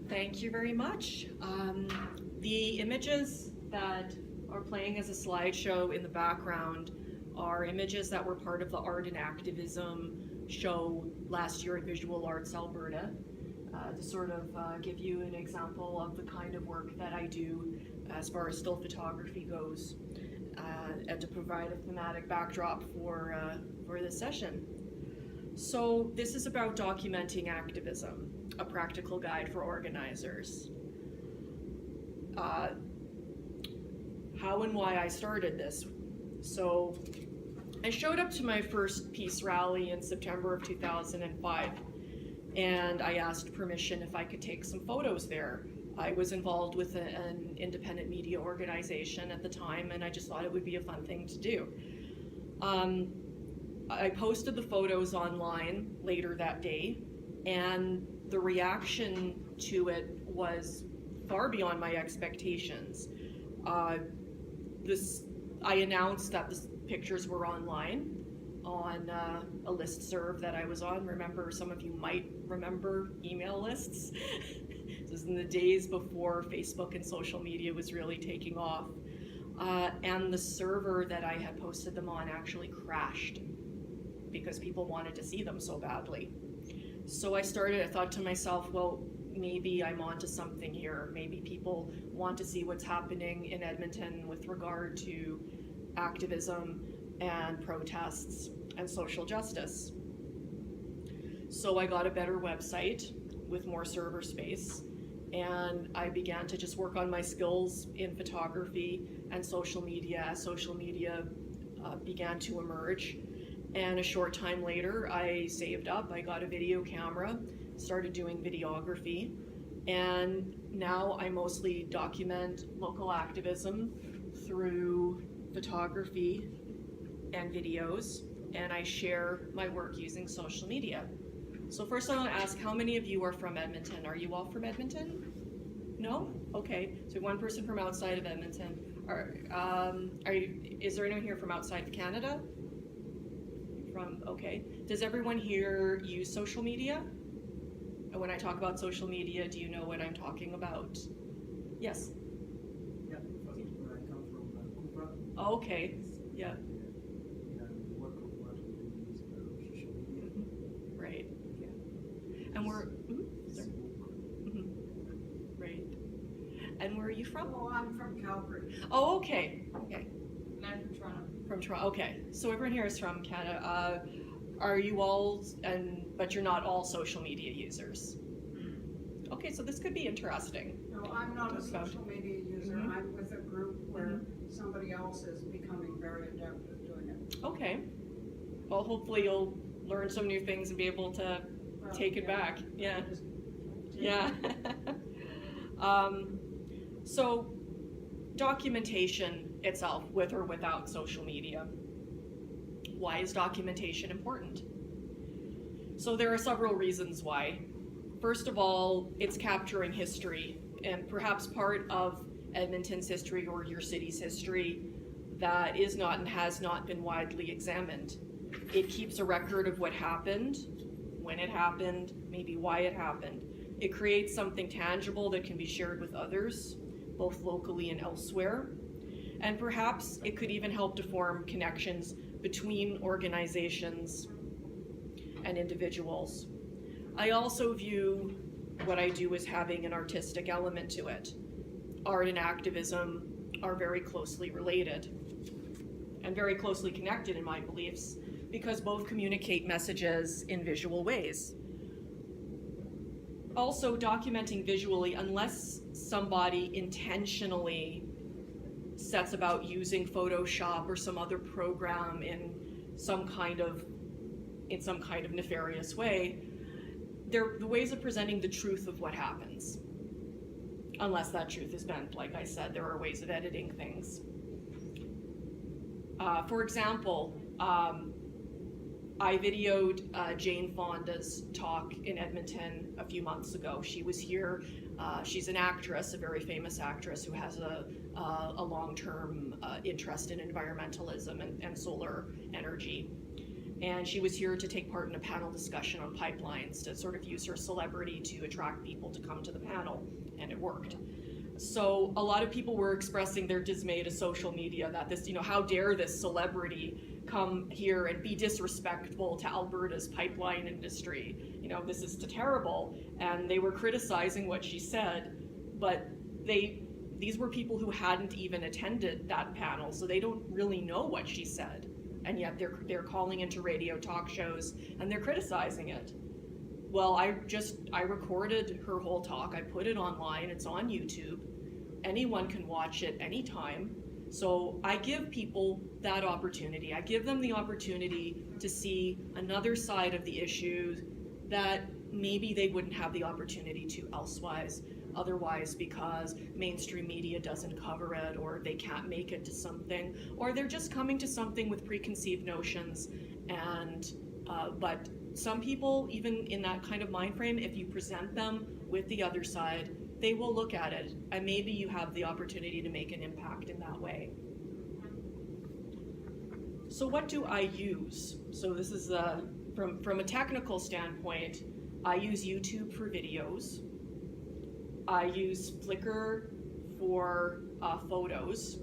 Thank you very much. The images that are playing as a slideshow in the background are images that were part of the Art and Activism show last year at Visual Arts Alberta, to sort of give you an example of the kind of work that I do as far as still photography goes, and to provide a thematic backdrop for this session. So this is about documenting activism, a practical guide for organizers. How and why I started this. So I showed up to my first peace rally in September of 2005, and I asked permission if I could take some photos there. I was involved with an independent media organization at the time, and I just thought it would be a fun thing to do. I posted the photos online later that day, and the reaction to it was far beyond my expectations. I announced that the pictures were online on a listserv that I was on. Remember, some of you might remember email lists. This was in the days before Facebook and social media was really taking off. And the server that I had posted them on actually crashed because people wanted to see them so badly. So I thought to myself, well, maybe I'm onto something here. Maybe people want to see what's happening in Edmonton with regard to activism and protests and social justice. So I got a better website with more server space, and I began to just work on my skills in photography and social media as social media began to emerge. And a short time later, I saved up, I got a video camera, started doing videography, and now I mostly document local activism through photography and videos, and I share my work using social media. So first I want to ask, how many of you are from Edmonton? Are you all from Edmonton? No? Okay, so one person from outside of Edmonton. Is there anyone here from outside of Canada? Okay. Does everyone here use social media? And when I talk about social media, do you know what I'm talking about? Yes? Yeah, where I come from, Cupra. Oh, okay, yeah. We work on what we do is social media. Mm-hmm. Right. Yeah. And we're, Facebook. Right. And where are you from? Oh, I'm from Calgary. Oh, okay, okay. And I'm from Toronto. From Toronto, okay. So everyone here is from Canada. Are you all, but you're not all social media users? Okay, so this could be interesting. No, I'm not a social media user. Mm-hmm. I'm with a group where somebody else is becoming very adept at doing it. Okay. Well, hopefully you'll learn some new things and be able to take it back. Yeah. Yeah. So documentation itself, with or without social media. Why is documentation important? So there are several reasons why. First of all, it's capturing history, and perhaps part of Edmonton's history or your city's history that is not and has not been widely examined. It keeps a record of what happened, when it happened, maybe why it happened. It creates something tangible that can be shared with others, both locally and elsewhere. And perhaps it could even help to form connections between organizations and individuals. I also view what I do as having an artistic element to it. Art and activism are very closely related and very closely connected in my beliefs, because both communicate messages in visual ways. Also, documenting visually, unless somebody intentionally sets about using Photoshop or some other program in some kind of nefarious way, they're the ways of presenting the truth of what happens. Unless that truth is bent, like I said, there are ways of editing things. For example, I videoed Jane Fonda's talk in Edmonton a few months ago. She was here. She's an actress, a very famous actress who has a long-term interest in environmentalism and solar energy. and she was here to take part in a panel discussion on pipelines, to sort of use her celebrity to attract people to come to the panel, and it worked. So a lot of people were expressing their dismay to social media that this, how dare this celebrity come here and be disrespectful to Alberta's pipeline industry. This is terrible. And they were criticizing what she said, but these were people who hadn't even attended that panel, so they don't really know what she said. And yet they're calling into radio talk shows and they're criticizing it. Well, I recorded her whole talk. I put it online. It's on YouTube. Anyone can watch it anytime. So I give people that opportunity. I give them the opportunity to see another side of the issue that maybe they wouldn't have the opportunity to otherwise, because mainstream media doesn't cover it, or they can't make it to something, or they're just coming to something with preconceived notions. And but some people, even in that kind of mind frame, if you present them with the other side, they will look at it, and maybe you have the opportunity to make an impact in that way. So what do I use? So this is from a technical standpoint, I use YouTube for videos. I use Flickr for photos.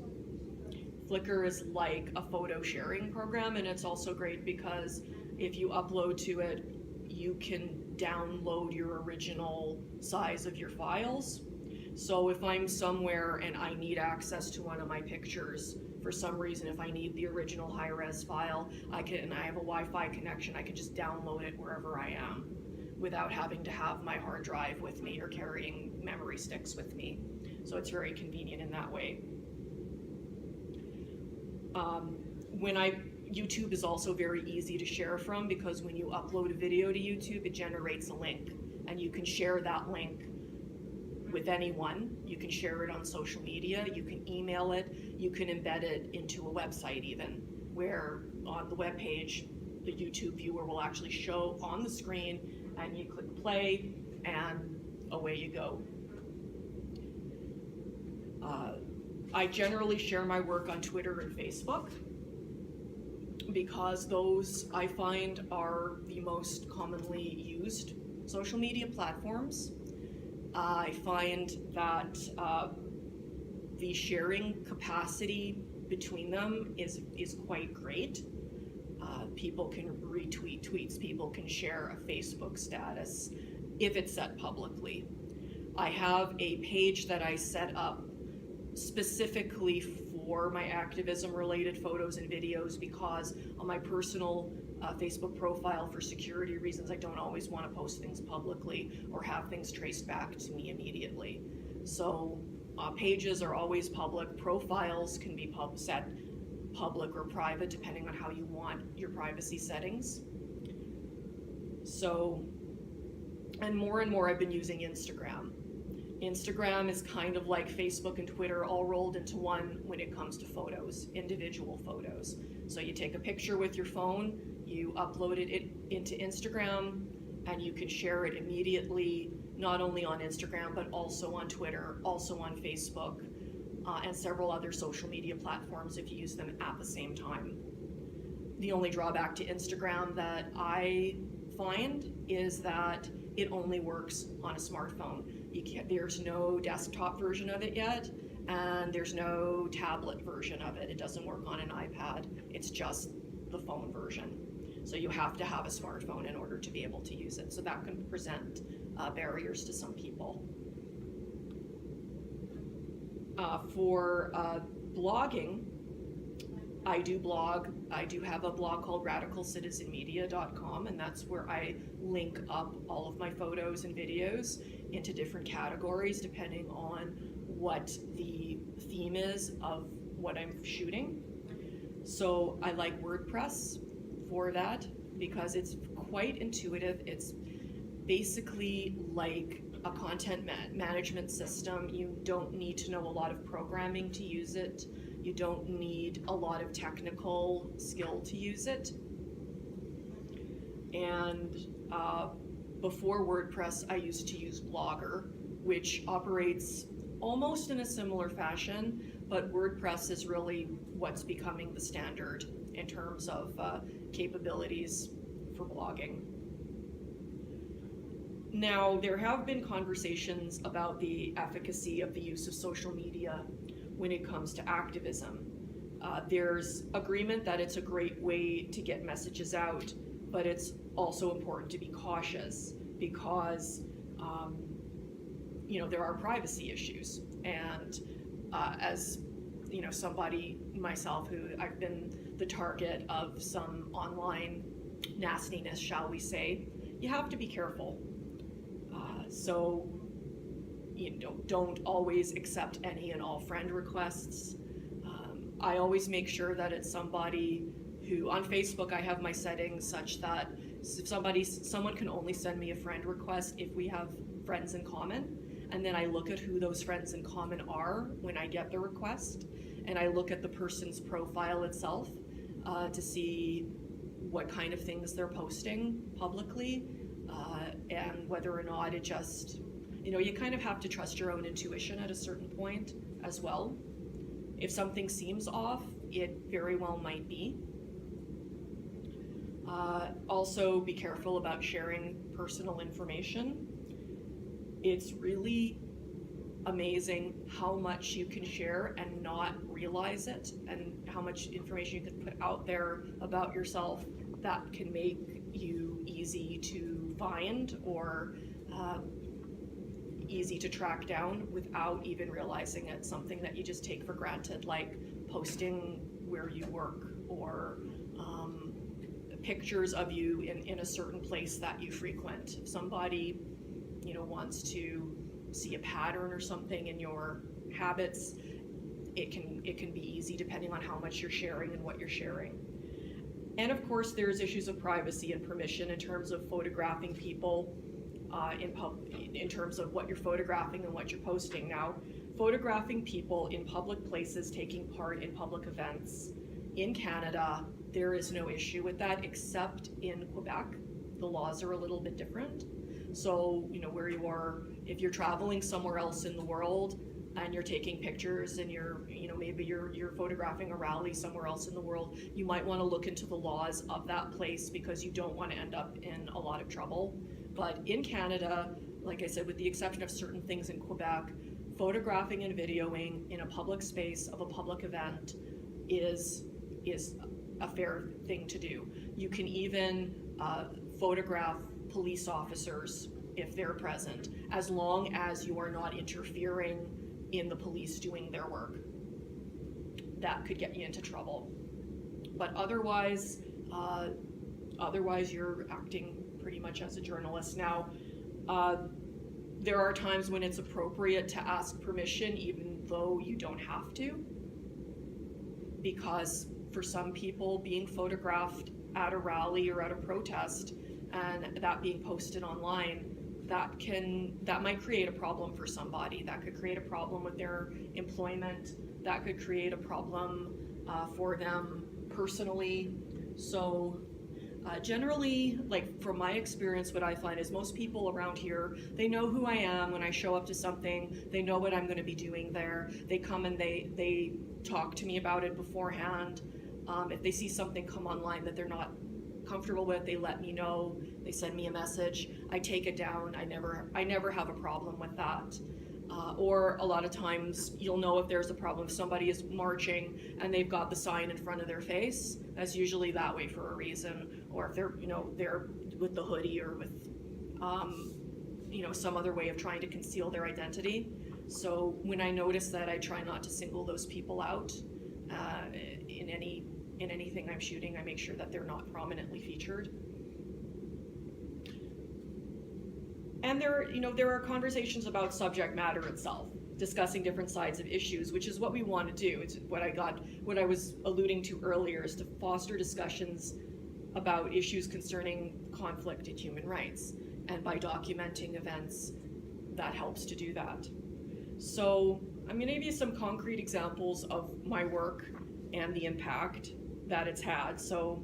Flickr is like a photo sharing program, and it's also great because if you upload to it, you can download your original size of your files. So if I'm somewhere and I need access to one of my pictures, for some reason, if I need the original high-res file, and I have a Wi-Fi connection, I can just download it wherever I am without having to have my hard drive with me or carrying memory sticks with me. So it's very convenient in that way. YouTube is also very easy to share from, because when you upload a video to YouTube, it generates a link, and you can share that link with anyone. You can share it on social media, you can email it, you can embed it into a website even, where on the web page, the YouTube viewer will actually show on the screen, and you click play, and away you go. I generally share my work on Twitter and Facebook, because those I find are the most commonly used social media platforms. I find that the sharing capacity between them is quite great. People can retweet tweets, people can share a Facebook status if it's set publicly. I have a page that I set up specifically for my activism related photos and videos, because on my personal Facebook profile, for security reasons, I don't always want to post things publicly or have things traced back to me immediately. So pages are always public. Profiles can be set public or private depending on how you want your privacy settings. So, and more I've been using Instagram. Instagram is kind of like Facebook and Twitter all rolled into one when it comes to photos, individual photos. So you take a picture with your phone, you upload it into Instagram, and you can share it immediately, not only on Instagram, but also on Twitter, also on Facebook, and several other social media platforms if you use them at the same time. The only drawback to Instagram that I find is that it only works on a smartphone. There's no desktop version of it yet, and there's no tablet version of it. It doesn't work on an iPad. It's just the phone version. So you have to have a smartphone in order to be able to use it. So that can present barriers to some people. For blogging, I do blog. I do have a blog called radicalcitizenmedia.com, and that's where I link up all of my photos and videos into different categories depending on what the theme is of what I'm shooting. So I like WordPress for that because it's quite intuitive. It's basically like a content management system. You don't need to know a lot of programming to use it. You don't need a lot of technical skill to use it. And before WordPress, I used to use Blogger, which operates almost in a similar fashion, but WordPress is really what's becoming the standard. in terms of capabilities for blogging. Now, there have been conversations about the efficacy of the use of social media when it comes to activism. There's agreement that it's a great way to get messages out, but it's also important to be cautious because there are privacy issues. And as somebody myself who I've been the target of some online nastiness, shall we say, you have to be careful. So don't always accept any and all friend requests. I always make sure that it's somebody who, on Facebook I have my settings such that someone can only send me a friend request if we have friends in common, and then I look at who those friends in common are when I get the request, and I look at the person's profile itself to see what kind of things they're posting publicly, and whether or not it just, you kind of have to trust your own intuition at a certain point as well. If something seems off, it very well might be. Also, be careful about sharing personal information. It's really amazing how much you can share and not realize it, and how much information you can put out there about yourself that can make you easy to find or easy to track down without even realizing it. Something that you just take for granted, like posting where you work or pictures of you in a certain place that you frequent. If somebody wants to see a pattern or something in your habits, it can be easy depending on how much you're sharing and what you're sharing. And of course, there's issues of privacy and permission in terms of photographing people in terms of what you're photographing and what you're posting. Now, photographing people in public places taking part in public events in Canada, there is no issue with that, except in Quebec. The laws are a little bit different. So, where you are, if you're traveling somewhere else in the world and you're taking pictures and maybe you're photographing a rally somewhere else in the world, you might want to look into the laws of that place because you don't want to end up in a lot of trouble. But in Canada, like I said, with the exception of certain things in Quebec, photographing and videoing in a public space of a public event is a fair thing to do. You can even photograph police officers if they're present, as long as you are not interfering in the police doing their work. That could get you into trouble. But otherwise you're acting pretty much as a journalist. Now, there are times when it's appropriate to ask permission, even though you don't have to, because for some people, being photographed at a rally or at a protest and that being posted online, that might create a problem for somebody. That could create a problem with their employment. That could create a problem for them personally. So generally, like from my experience, what I find is most people around here, they know who I am when I show up to something. They know what I'm going to be doing there. They come and they talk to me about it beforehand. If they see something come online that they're not comfortable with, they let me know. They send me a message. I take it down. I never have a problem with that. Or a lot of times you'll know if there's a problem. If somebody is marching and they've got the sign in front of their face, that's usually that way for a reason. Or if they're they're with the hoodie or with some other way of trying to conceal their identity. So when I notice that, I try not to single those people out in anything I'm shooting. I make sure that they're not prominently featured. And there are conversations about subject matter itself, discussing different sides of issues, which is what we want to do. It's what I was alluding to earlier, is to foster discussions about issues concerning conflict and human rights. And by documenting events, that helps to do that. So I'm going to give you some concrete examples of my work and the impact that it's had. So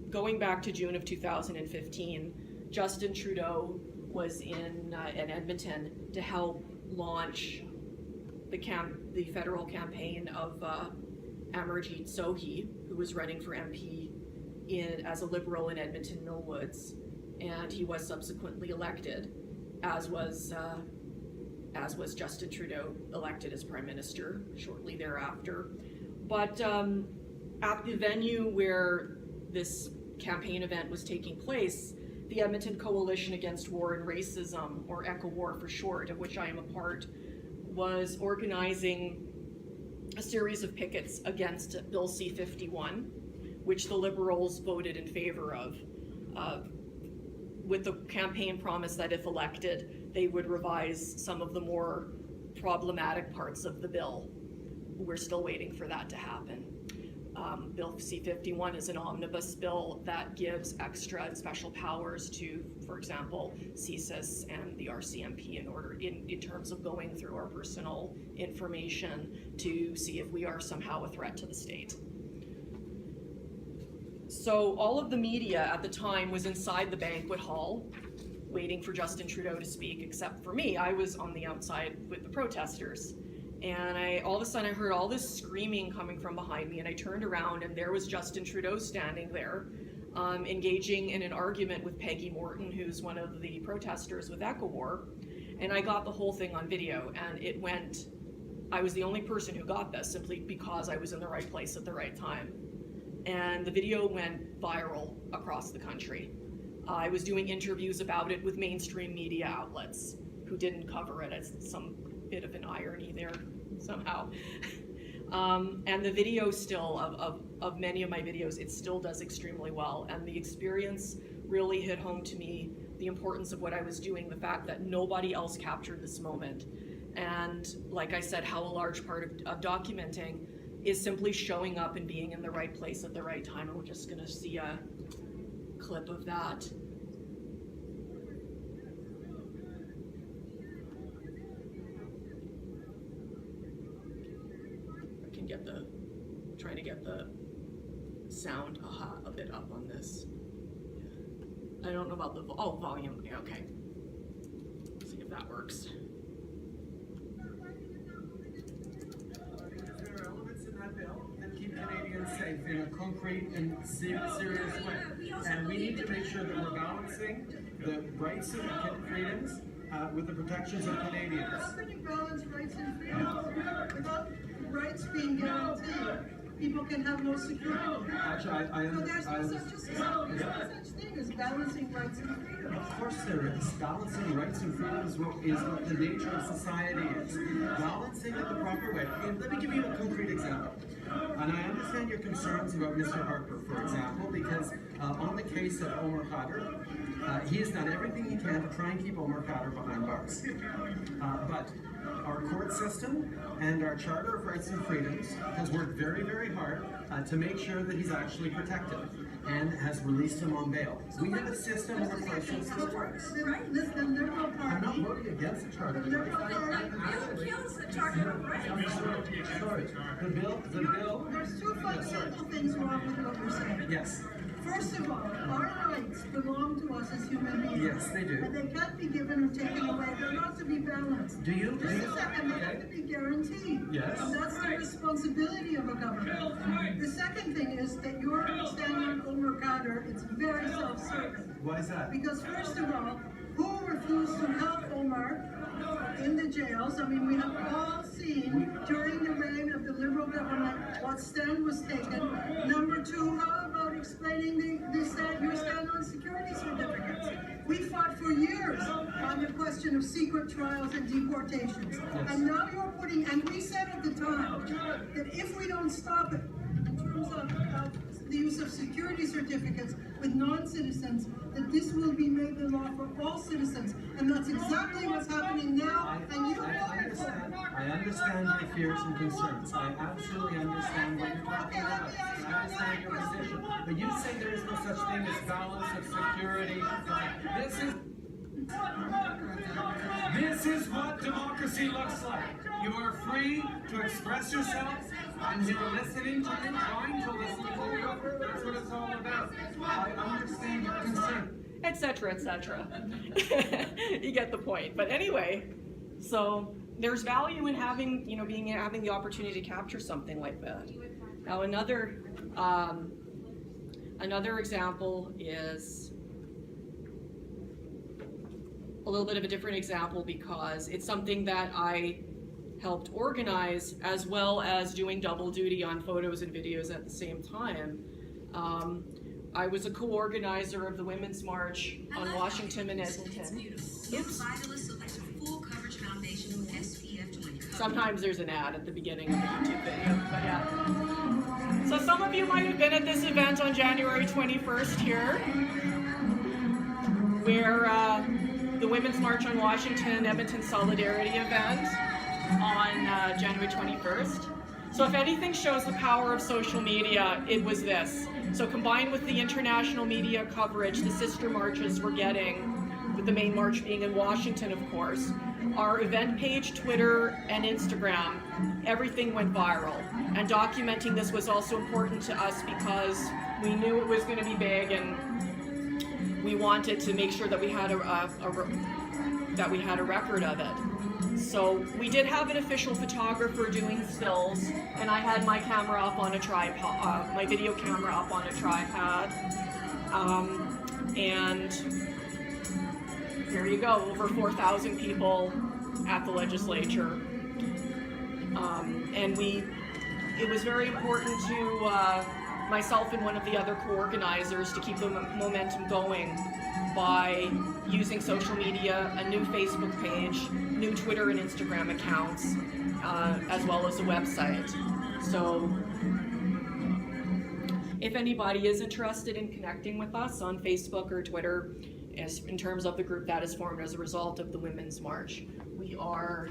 going back to June of 2015, Justin Trudeau was in Edmonton to help launch the federal campaign of Amarjeet Sohi, who who was running for MP as a Liberal in Edmonton Millwoods, and he was subsequently elected, as was Justin Trudeau, elected as Prime Minister shortly thereafter. But at the venue where this campaign event was taking place, the Edmonton Coalition Against War and Racism, or ECOWAR for short, of which I am a part, was organizing a series of pickets against Bill C-51, which the Liberals voted in favor of, with the campaign promise that if elected, they would revise some of the more problematic parts of the bill. We're still waiting for that to happen. Bill C-51 is an omnibus bill that gives extra and special powers to, for example, CSIS and the RCMP in terms of going through our personal information to see if we are somehow a threat to the state. So all of the media at the time was inside the banquet hall waiting for Justin Trudeau to speak, except for me. I was on the outside with the protesters. And all of a sudden I heard all this screaming coming from behind me, and I turned around and there was Justin Trudeau standing there, engaging in an argument with Peggy Morton, who's one of the protesters with ECOWAR. And I got the whole thing on video, and I was the only person who got this simply because I was in the right place at the right time. And the video went viral across the country. I was doing interviews about it with mainstream media outlets who didn't cover it. As some bit of an irony there somehow. And the video still, of many of my videos, it still does extremely well. And the experience really hit home to me the importance of what I was doing, the fact that nobody else captured this moment. And like I said, how a large part of documenting is simply showing up and being in the right place at the right time. And we're just gonna see a clip of that. I can get trying to get the sound a bit up on this. I don't know about the volume. Yeah, okay. Let's see if that works. There are elements in that bill that keep Canadians safe in a concrete and serious way. And we need to make sure that we're balancing the rights and freedoms with the protections of Canadians. How can you balance rights and freedoms without rights being guaranteed? People can have no security. Actually, So there's no such thing as balancing rights and freedoms. Of course there is. Balancing rights and freedoms is what the nature of society is. Balancing it the proper way. And let me give you a concrete example. And I understand your concerns about Mr. Harper, for example, because on the case of Omar Khadr, he has done everything he can to try and keep Omar Khadr behind bars. But our court system and our Charter of Rights and Freedoms has worked very, very hard to make sure that he's actually protected and has released him on bail. We have a system where social system works. The Liberal I'm Party. not voting against the Charter of The Rights. Liberal Party kills the Charter of Rights. Sorry, the bill. There's two fundamental things wrong with what we're saying. Yes, First of all, our rights belong to us as human beings. yes, they do. And they can't be given or taken away. They're not to be balanced. Do you? And they have to be guaranteed. Yes. And that's the responsibility of a government. The second thing is that your understanding of Omar Khadr, it's very self-serving. Why is that? Because first of all, who refused to help Omar in the jails? I mean, we have all seen during the reign of the Liberal government what stand was taken. Number two, how about explaining your stand on security certificates? We fought for years on the question of secret trials and deportations. Yes. And now you're putting, and we said at the time that if we don't stop it in terms of the use of security certificates with non-citizens, that this will be made the law for all citizens. And that's exactly what's happening now, and you voted for it. I understand your fears and concerns. I absolutely understand what you're talking about. I understand your position. But you say there is no such thing as balance of security. This is what democracy looks like. You are free to express yourself, and you're listening to me, trying to listen to you. That's what it's all about. I understand your concern. Etc., etc. You get the point. But anyway, so there's value in having the opportunity to capture something like that. Now another example is a little bit of a different example because it's something that I helped organize as well as doing double duty on photos and videos at the same time. I was a co-organizer of the Women's March on Washington and Edmonton. Oops. Sometimes there's an ad at the beginning of the YouTube video, but yeah. So some of you might have been at this event on January 21st here, where the Women's March on Washington Edmonton Solidarity event on January 21st. So if anything shows the power of social media, it was this. So combined with the international media coverage the sister marches were getting, with the main march being in Washington, of course, our event page, Twitter, and Instagram, everything went viral. And documenting this was also important to us because we knew it was going to be big, and we wanted to make sure that we had a record of it. So we did have an official photographer doing stills, and I had my camera up on a tripod, my video camera up on a tripod, and there you go, over 4,000 people at the legislature. And it was very important to myself and one of the other co-organizers to keep the momentum going by using social media, a new Facebook page, new Twitter and Instagram accounts, as well as a website. So if anybody is interested in connecting with us on Facebook or Twitter, in terms of the group that is formed as a result of the Women's March, we are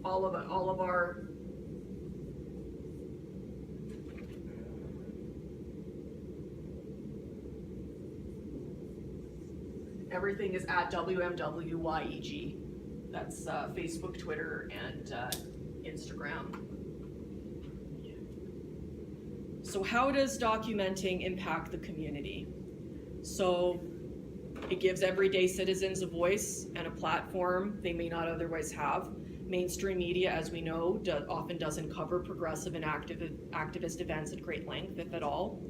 all of our everything is at WMWYEG. That's Facebook, Twitter, and Instagram. So how does documenting impact the community? So it gives everyday citizens a voice and a platform they may not otherwise have. Mainstream media, as we know, often doesn't cover progressive and activist events at great length, if at all.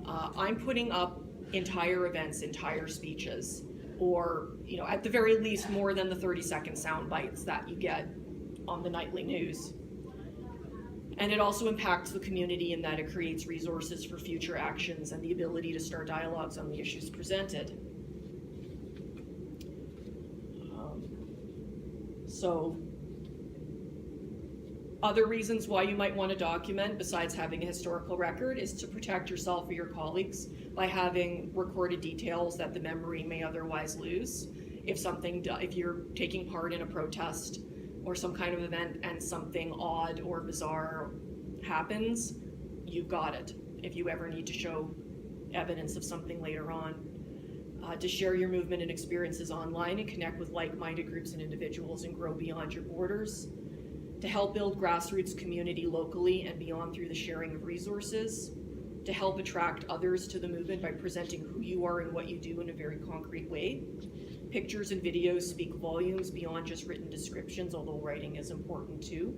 I'm putting up entire events, entire speeches, or at the very least more than the 30-second sound bites that you get on the nightly news. And it also impacts the community in that it creates resources for future actions and the ability to start dialogues on the issues presented. So other reasons why you might want to document, besides having a historical record, is to protect yourself or your colleagues by having recorded details that the memory may otherwise lose. If you're taking part in a protest or some kind of event and something odd or bizarre happens, you've got it. If you ever need to show evidence of something later on. To share your movement and experiences online and connect with like-minded groups and individuals and grow beyond your borders. To help build grassroots community locally and beyond through the sharing of resources. To help attract others to the movement by presenting who you are and what you do in a very concrete way. Pictures and videos speak volumes beyond just written descriptions, although writing is important too.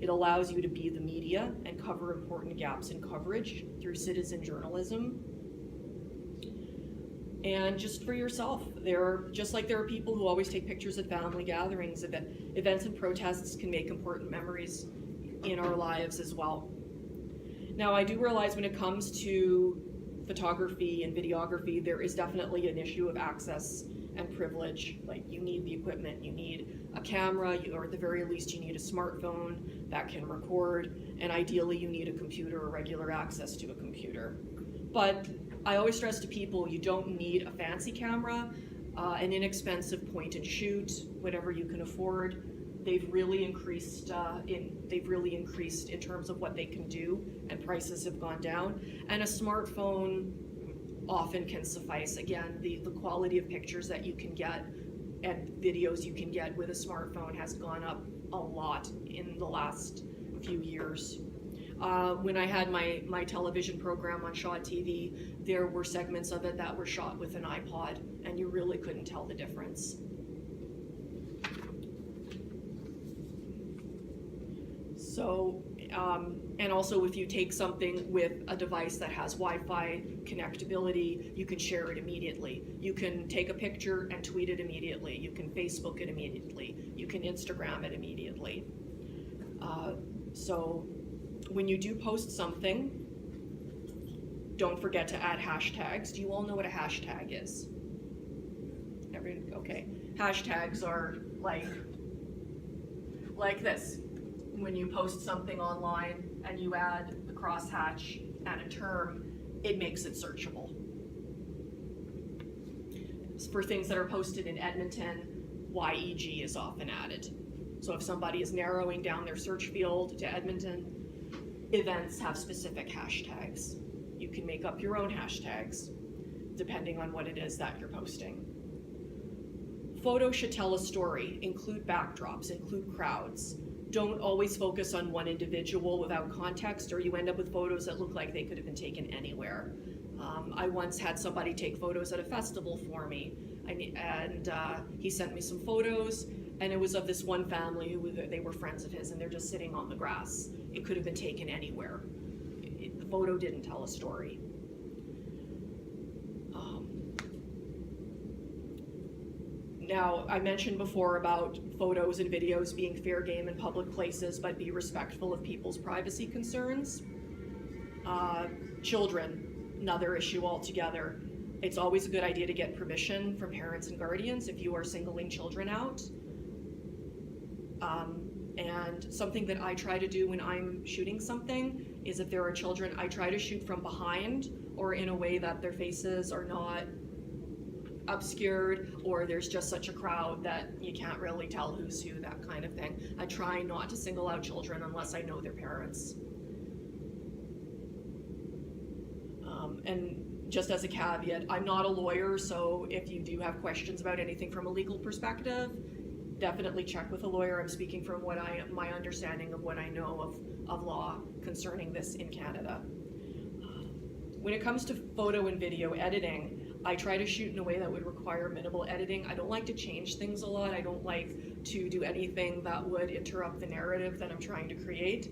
It allows you to be the media and cover important gaps in coverage through citizen journalism. And just for yourself, just like there are people who always take pictures at family gatherings, events and protests can make important memories in our lives as well. Now, I do realize when it comes to photography and videography, there is definitely an issue of access and privilege. Like, you need the equipment, you need a camera, or at the very least you need a smartphone that can record, and ideally you need a computer or regular access to a computer. But I always stress to people, you don't need a fancy camera, an inexpensive point and shoot, whatever you can afford. They've really increased in terms of what they can do, and prices have gone down. And a smartphone often can suffice. Again, the quality of pictures that you can get and videos you can get with a smartphone has gone up a lot in the last few years. When I had my television program on Shaw TV, there were segments of it that were shot with an iPod, and you really couldn't tell the difference. So And also, if you take something with a device that has Wi-Fi connectability, you can share it immediately. You can take a picture and tweet it immediately. You can Facebook it immediately. You can Instagram it immediately. So when you do post something, don't forget to add hashtags. Do you all know what a hashtag is? Okay. Hashtags are like this. When you post something online and you add a crosshatch and a term, it makes it searchable. For things that are posted in Edmonton, YEG is often added. So if somebody is narrowing down their search field to Edmonton, events have specific hashtags. You can make up your own hashtags depending on what it is that you're posting. Photos should tell a story, include backdrops, include crowds. Don't always focus on one individual without context, or you end up with photos that look like they could have been taken anywhere. I once had somebody take photos at a festival for me, and he sent me some photos, and it was of this one family who they were friends of his, and they're just sitting on the grass. It could have been taken anywhere. The photo didn't tell a story. Now, I mentioned before about photos and videos being fair game in public places, but be respectful of people's privacy concerns. Children, another issue altogether. It's always a good idea to get permission from parents and guardians if you are singling children out. And something that I try to do when I'm shooting something is if there are children, I try to shoot from behind or in a way that their faces are not obscured, or there's just such a crowd that you can't really tell who's who, that kind of thing. I try not to single out children unless I know their parents. And just as a caveat, I'm not a lawyer, so if you do have questions about anything from a legal perspective, definitely check with a lawyer. I'm speaking from what my understanding of what I know of law concerning this in Canada. When it comes to photo and video editing, I try to shoot in a way that would require minimal editing. I don't like to change things a lot. I don't like to do anything that would interrupt the narrative that I'm trying to create.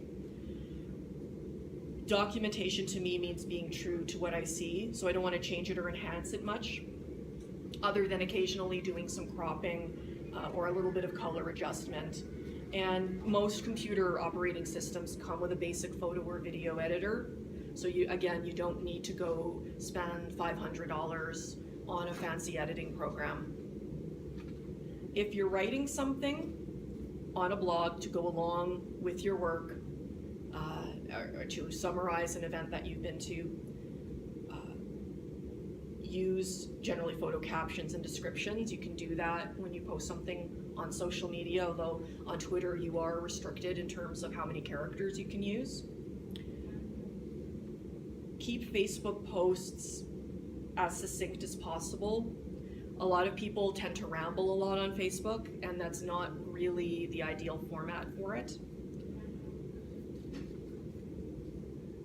Documentation to me means being true to what I see, so I don't want to change it or enhance it much, other than occasionally doing some cropping or a little bit of color adjustment. And most computer operating systems come with a basic photo or video editor. So you don't need to go spend $500 on a fancy editing program. If you're writing something on a blog to go along with your work, or to summarize an event that you've been to, use generally photo captions and descriptions. You can do that when you post something on social media, although on Twitter you are restricted in terms of how many characters you can use. Keep Facebook posts as succinct as possible. A lot of people tend to ramble a lot on Facebook, and that's not really the ideal format for it.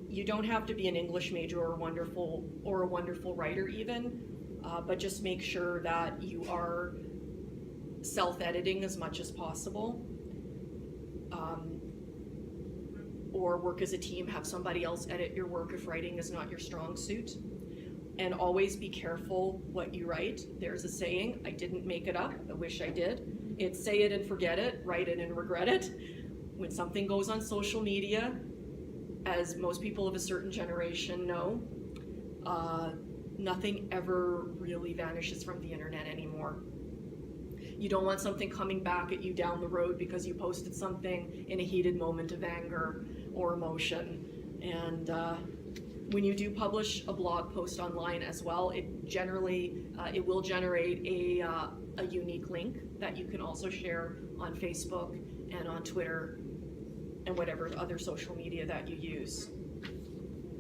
You don't have to be an English major or a wonderful writer even, but just make sure that you are self-editing as much as possible. Or work as a team, have somebody else edit your work if writing is not your strong suit. And always be careful what you write. There's a saying, I didn't make it up, I wish I did. It's say it and forget it, write it and regret it. When something goes on social media, as most people of a certain generation know, nothing ever really vanishes from the internet anymore. You don't want something coming back at you down the road because you posted something in a heated moment of anger or emotion. And when you do publish a blog post online as well, it will generate a unique link that you can also share on Facebook and on Twitter and whatever other social media that you use.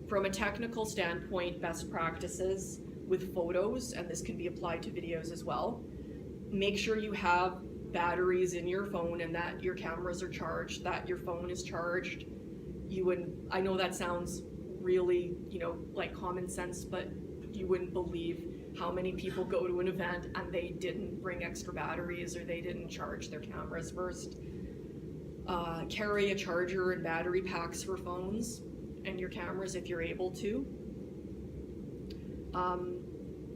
From a technical standpoint, best practices with photos, and this can be applied to videos as well, make sure you have batteries in your phone and that your cameras are charged, that your phone is charged. I know that sounds really, like common sense, but you wouldn't believe how many people go to an event and they didn't bring extra batteries or they didn't charge their cameras first. Carry a charger and battery packs for phones and your cameras if you're able to.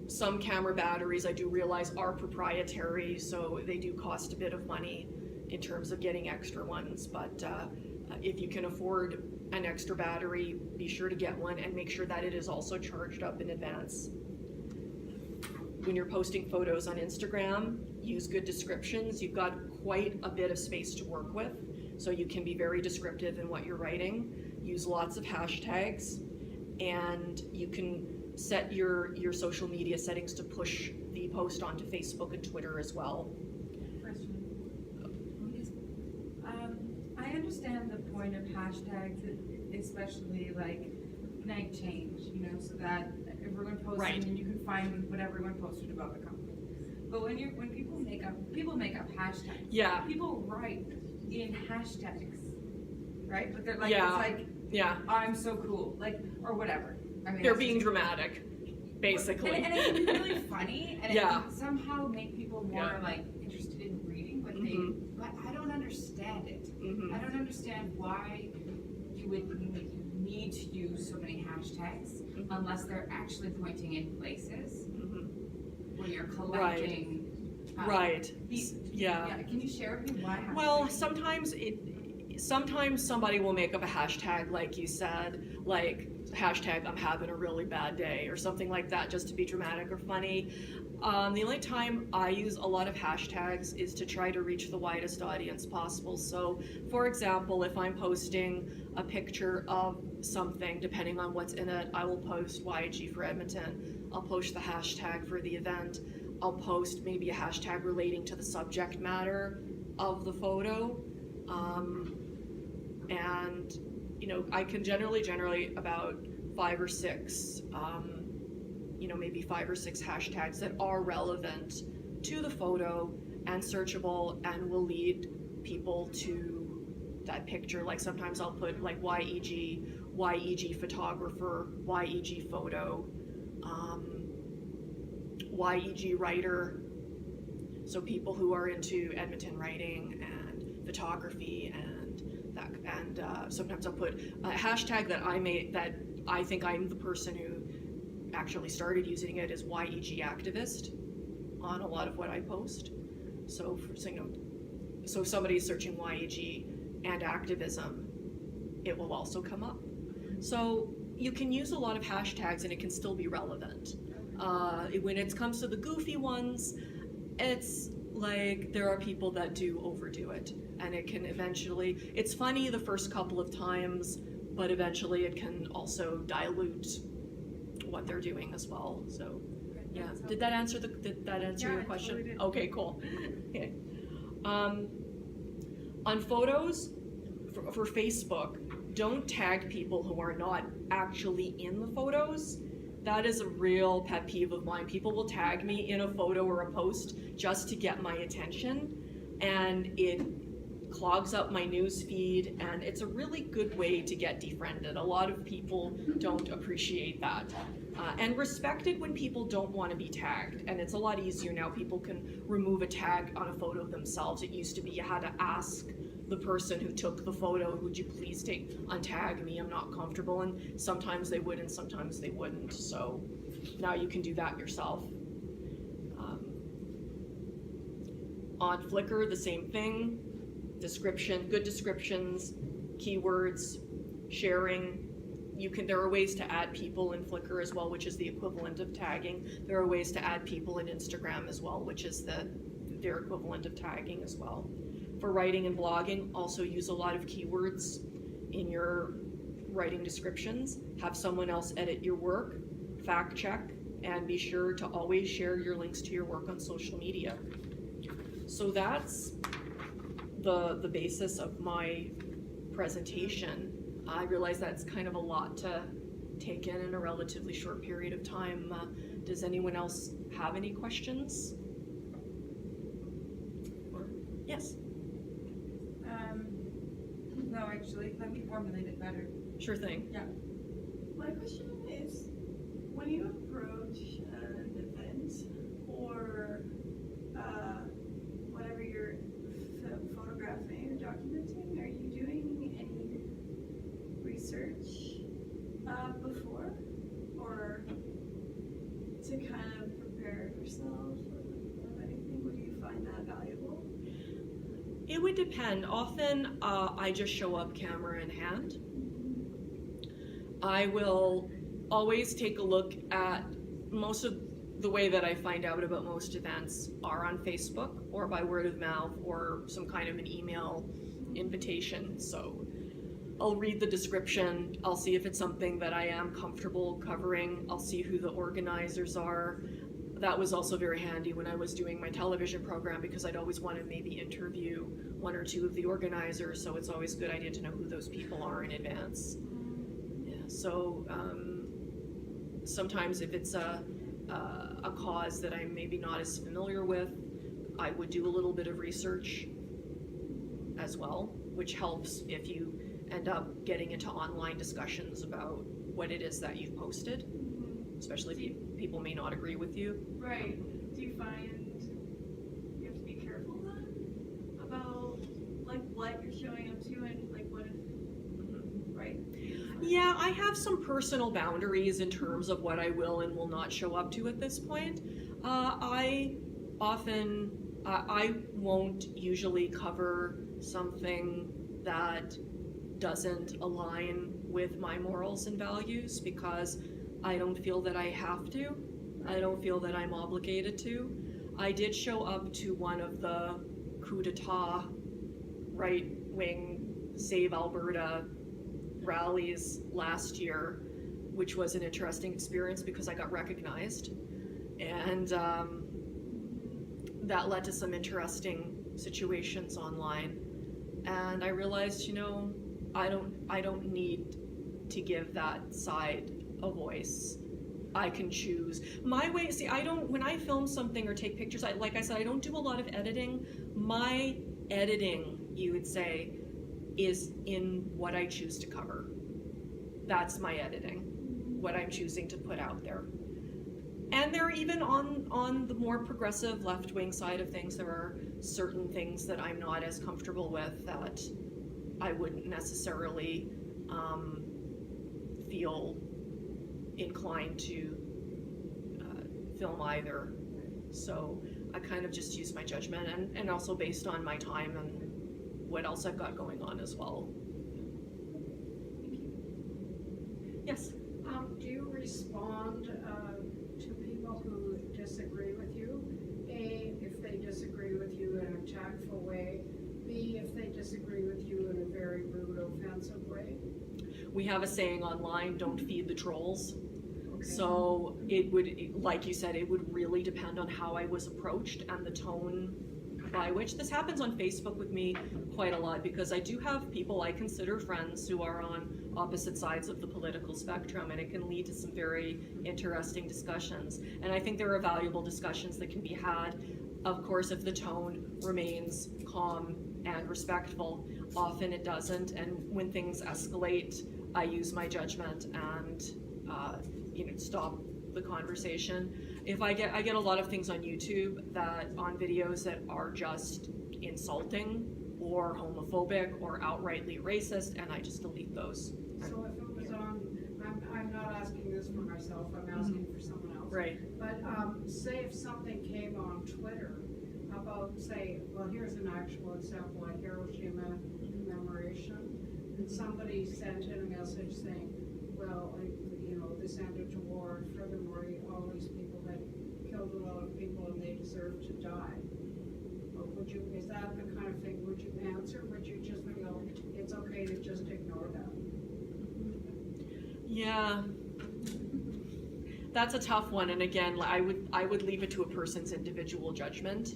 Some camera batteries, I do realize, are proprietary, so they do cost a bit of money in terms of getting extra ones, but if you can afford an extra battery, be sure to get one and make sure that it is also charged up in advance. When you're posting photos on Instagram, use good descriptions. You've got quite a bit of space to work with, so you can be very descriptive in what you're writing. Use lots of hashtags, and you can set your social media settings to push the post onto Facebook and Twitter as well. Question. I understand the point of hashtags, especially like night change, you know, so that everyone posts Right. and you can find what everyone posted about the company. But when people make up hashtags, Yeah. people write in hashtags, right? But they're like, Yeah. it's like, Yeah, I'm so cool, like, or whatever. I mean, they're that's being just- dramatic, basically. And it can be really funny, and Yeah. it can somehow make people more Yeah. like interested in reading what Mhm. but I don't understand it. Mhm. I don't understand why you would need to use so many hashtags unless they're actually pointing in places Mhm. where you're collecting. Right. the- Yeah. Can you share with me why hashtags? Well, sometimes somebody will make up a hashtag, like you said, like hashtag I'm having a really bad day or something like that, just to be dramatic or funny. The only time I use a lot of hashtags is to try to reach the widest audience possible. So, for example, if I'm posting a picture of something, depending on what's in it, I will post YG for Edmonton. I'll post the hashtag for the event. I'll post maybe a hashtag relating to the subject matter of the photo. And, you know, I can generally about 5 or 6, maybe 5 or 6 hashtags that are relevant to the photo and searchable and will lead people to that picture. Like sometimes I'll put like YEG photographer, YEG photo, YEG writer. So people who are into Edmonton writing and photography and that, and sometimes I'll put a hashtag that I think I'm the person who actually started using it as YEG activist on a lot of what I post. So if somebody's searching YEG and activism, it will also come up. So you can use a lot of hashtags and it can still be relevant. When it comes to the goofy ones, it's like there are people that do overdo it, and it can eventually, it's funny the first couple of times, but eventually it can also dilute what they're doing as well. So yeah, did that answer your question? Totally did. Okay, cool. Okay. On photos for Facebook, don't tag people who are not actually in the photos. That is a real pet peeve of mine. People will tag me in a photo or a post just to get my attention, and it clogs up my news feed, and it's a really good way to get defriended. A lot of people don't appreciate that. And respected when people don't want to be tagged, and it's a lot easier now. People can remove a tag on a photo themselves. It used to be you had to ask the person who took the photo, would you please untag me, I'm not comfortable, and sometimes they would and sometimes they wouldn't. So now you can do that yourself. On Flickr, the same thing. Good descriptions, keywords, sharing. There are ways to add people in Flickr as well, which is the equivalent of tagging. There are ways to add people in Instagram as well, which is their equivalent of tagging as well. For writing and blogging, also use a lot of keywords in your writing descriptions. Have someone else edit your work, fact check, and be sure to always share your links to your work on social media. So that's the basis of my presentation. I realize that's kind of a lot to take in a relatively short period of time. Does anyone else have any questions? Yes. No, actually, let me formulate it better. Sure thing. Yeah. My question is, when you approach an event or whatever you're photographing or documenting, are you doing any research before, or to kind of prepare yourself or anything? Would you find that valuable? It would depend. Often I just show up camera in hand. I will always take a look at most of the way that I find out about most events are on Facebook or by word of mouth or some kind of an email invitation. So I'll read the description, I'll see if it's something that I am comfortable covering, I'll see who the organizers are. That was also very handy when I was doing my television program because I'd always want to maybe interview one or two of the organizers, so it's always a good idea to know who those people are in advance. Yeah, so sometimes if it's a cause that I'm maybe not as familiar with, I would do a little bit of research as well, which helps if you end up getting into online discussions about what it is that you've posted, especially if people may not agree with you. Right. Do you find you have to be careful then about like what you're showing up to and like what if, right? Yeah, I have some personal boundaries in terms of what I will and will not show up to at this point. I won't usually cover something that doesn't align with my morals and values because I don't feel that I have to. I don't feel that I'm obligated to. I did show up to one of the coup d'etat right-wing Save Alberta rallies last year, which was an interesting experience because I got recognized, and that led to some interesting situations online. And I realized, you know, I don't need to give that side a voice. I can choose my way. See, when I film something or take pictures, like I said, I don't do a lot of editing. My editing, you would say, is in what I choose to cover. That's my editing, what I'm choosing to put out there. And there, even on the more progressive left-wing side of things, there are certain things that I'm not as comfortable with that I wouldn't necessarily feel inclined to film either. So I kind of just use my judgment and also based on my time and what else I've got going on as well. Yes? Do you respond to people who disagree with you? A, if they disagree with you in a tactful way. B, if they disagree with you in a very rude, offensive way. We have a saying online, don't feed the trolls. Okay. So it would, like you said, it would really depend on how I was approached and the tone by which. This happens on Facebook with me quite a lot because I do have people I consider friends who are on opposite sides of the political spectrum, and it can lead to some very interesting discussions. And I think there are valuable discussions that can be had, of course, if the tone remains calm and respectful. Often it doesn't, and when things escalate, I use my judgment and stop the conversation. If I get a lot of things on YouTube on videos that are just insulting or homophobic or outrightly racist, and I just delete those. So if it was on, I'm not asking this for myself, I'm asking for someone else. Right. But say if something came on Twitter about, say, well, here's an actual example, a Hiroshima commemoration, and somebody sent in a message saying, well, this ended the war, furthermore, all these people had killed a lot of people and they deserve to die. But is that the kind of thing, would you answer? Would you just feel it's okay to just ignore that? Yeah, that's a tough one. And again, I would leave it to a person's individual judgment.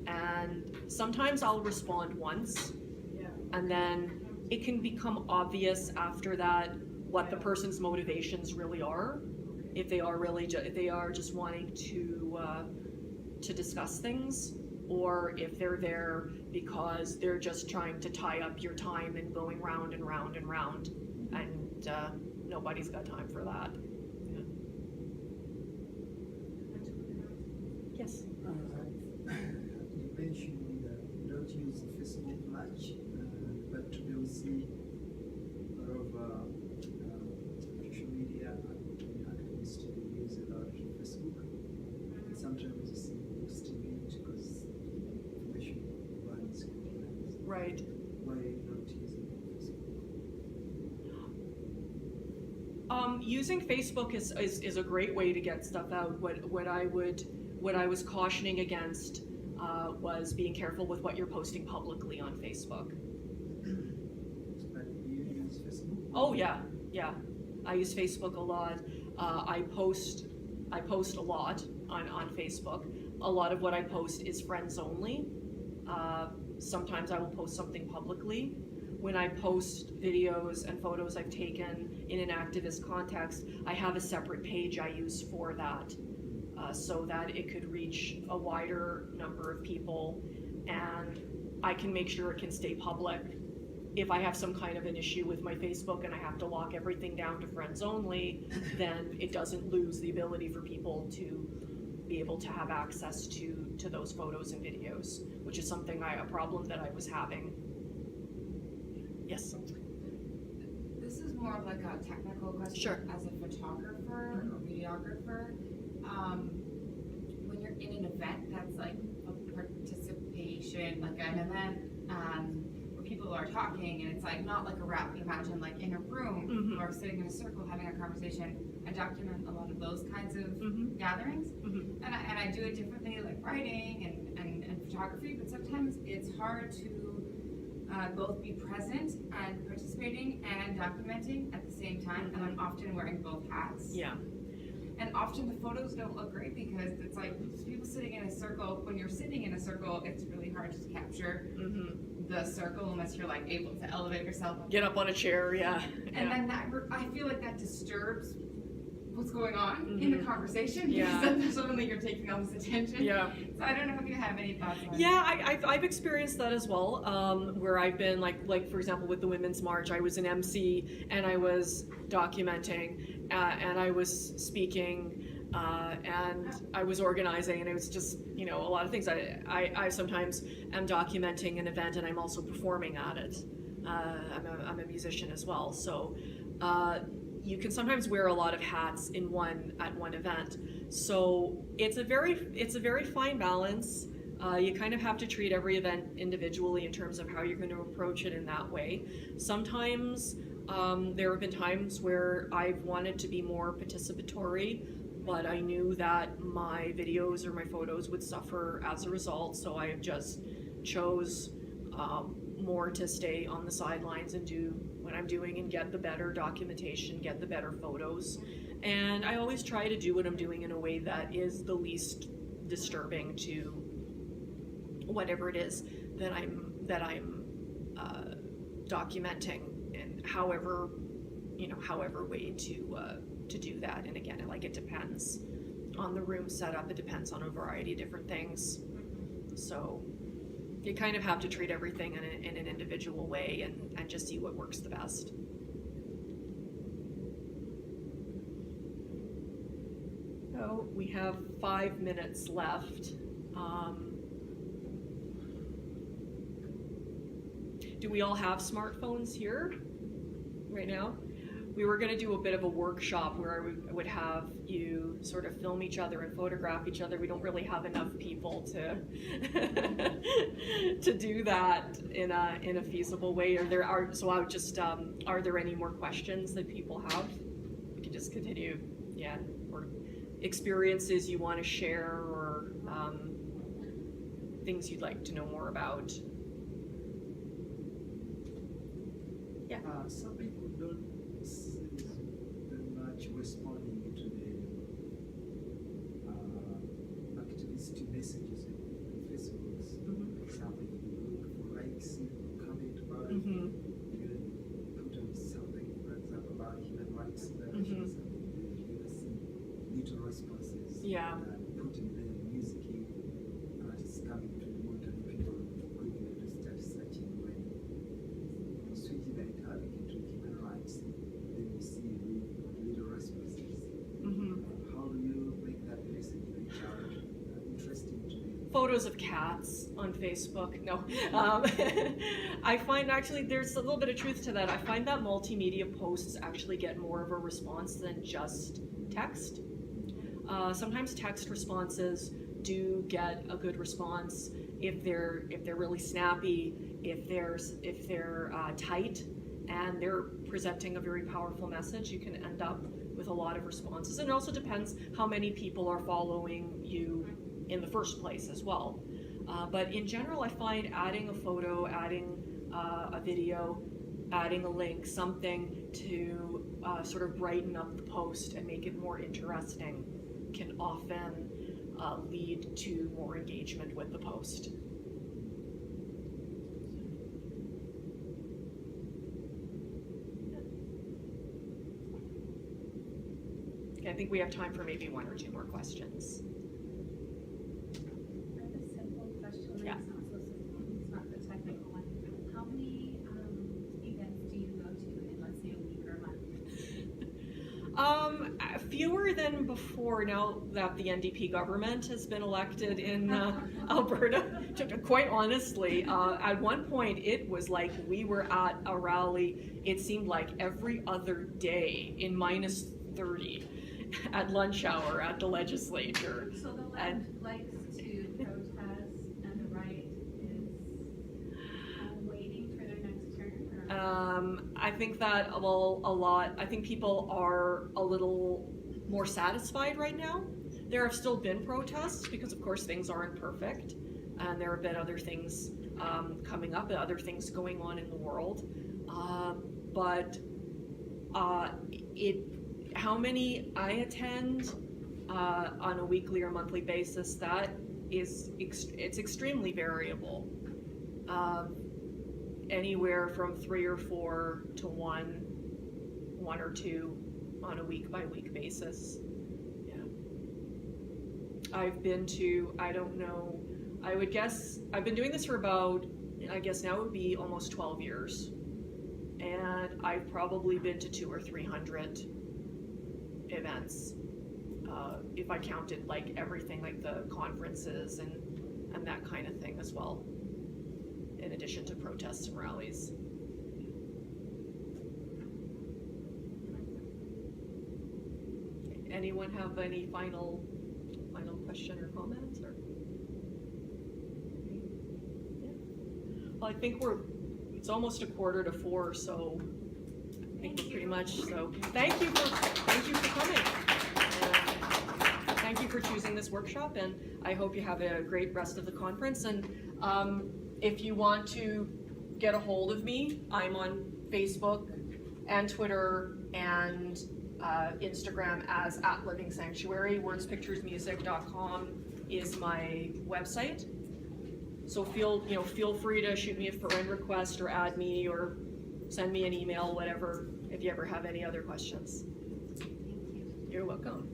And sometimes I'll respond once, Yeah. and then it can become obvious after that what the person's motivations really are. If they are really just wanting to discuss things, or if they're there because they're just trying to tie up your time and going round and round and round, and nobody's got time for that. Yeah. Yes. You mentioned don't use the physical much, but today we see a lot of social media activists use a lot of Facebook. Sometimes it's stimulate because information runs quickly. Right. Why not using Facebook? Using Facebook is a great way to get stuff out. What I was cautioning against was being careful with what you're posting publicly on Facebook. But you use Facebook? Oh yeah. I use Facebook a lot. I post a lot on Facebook. A lot of what I post is friends only. Sometimes I will post something publicly. When I post videos and photos I've taken in an activist context, I have a separate page I use for that, so that it could reach a wider number of people, and I can make sure it can stay public. If I have some kind of an issue with my Facebook and I have to lock everything down to friends only, then it doesn't lose the ability for people to be able to have access to those photos and videos, which is a problem that I was having. Yes. This is more of like a technical question. Sure. As a photographer or videographer, when you're in an event that's like a participation, like an event where people are talking, and it's like not like a rap, but imagine like in a room or sitting in a circle having a conversation. I document a lot of those kinds of gatherings, and I do it differently, like writing and photography. But sometimes it's hard to both be present and participating and documenting at the same time, and I'm often wearing both hats. Yeah. And often the photos don't look great because it's like people sitting in a circle. When you're sitting in a circle, it's really hard to capture the circle unless you're like able to elevate yourself. Get up on a chair, yeah. And then I feel like that disturbs what's going on in the conversation, because Yeah. then suddenly you're taking all this attention. Yeah. So I don't know if you have any thoughts on Yeah, I've experienced that as well, where I've been like for example with the Women's March, I was an MC and I was documenting and I was speaking and I was organizing, and it was just, a lot of things. I sometimes am documenting an event and I'm also performing at it. I'm a musician as well, so you can sometimes wear a lot of hats at one event. So it's a very fine balance. You kind of have to treat every event individually in terms of how you're going to approach it in that way. Sometimes there have been times where I've wanted to be more participatory, but I knew that my videos or my photos would suffer as a result, so I just chose more to stay on the sidelines and do what I'm doing and get the better documentation, get the better photos. And I always try to do what I'm doing in a way that is the least disturbing to whatever it is that I'm documenting, and however way to do that. And again, it depends on the room setup, it depends on a variety of different things. So you kind of have to treat everything in an individual way and just see what works the best. So we have 5 minutes left. Do we all have smartphones here right now? We were going to do a bit of a workshop where I would have you sort of film each other and photograph each other. We don't really have enough people to to do that in a feasible way. Are there any more questions that people have? We can just continue, yeah, or experiences you want to share, or things you'd like to know more about. Yeah. Some people don't see very much responding to the activist messages on Facebook. For example, you look for likes, you comment about it, you put on something, for example, about human rights violations, and you see little responses. Yeah. Putting the music in, it's coming to the mood, and people quickly to start searching when switching it out into human rights, then you see little responses. How do you make that message reach out interesting to them? photos of cats on Facebook. No, I find actually there's a little bit of truth to that. I find that multimedia posts actually get more of a response than just text. Sometimes text responses do get a good response if they're really snappy, if they're tight, and they're presenting a very powerful message. You can end up with a lot of responses, and it also depends how many people are following you in the first place as well. But in general, I find adding a photo, adding a video, adding a link, something to sort of brighten up the post and make it more interesting can often lead to more engagement with the post. Okay, I think we have time for maybe one or two more questions. I have a simple question. Yeah. It's not so simple. It's not the technical one. How many events do you go to in, let's say, a week or a month? Fewer than before now that the NDP government has been elected in Alberta. Quite honestly, at one point it was like we were at a rally, it seemed like every other day in minus 30 at lunch hour at the legislature. So the left likes to protest and the right is waiting for their next turn? Or? I think that, well, I think people are a little more satisfied right now. There have still been protests because, of course, things aren't perfect, and there have been other things coming up and other things going on in the world. But how many I attend on a weekly or monthly basis, that is, it's extremely variable. Anywhere from 3 or 4 to one or two on a week-by-week basis. Yeah. I've been to, I don't know, I would guess, I've been doing this for about, I guess now it would be almost 12 years. And I've probably been to 200 or 300 events, if I counted like everything, like the conferences and that kind of thing as well, in addition to protests and rallies. Anyone have any final question or comments? Or yeah. Well, I think it's almost 3:45, so I think we're pretty much, so thank you for coming. And thank you for choosing this workshop, and I hope you have a great rest of the conference. And if you want to get a hold of me, I'm on Facebook and Twitter and Instagram as @livingsanctuary. wordspicturesmusic.com is my website. So feel free to shoot me a friend request or add me or send me an email, whatever, if you ever have any other questions. Thank you. You're welcome.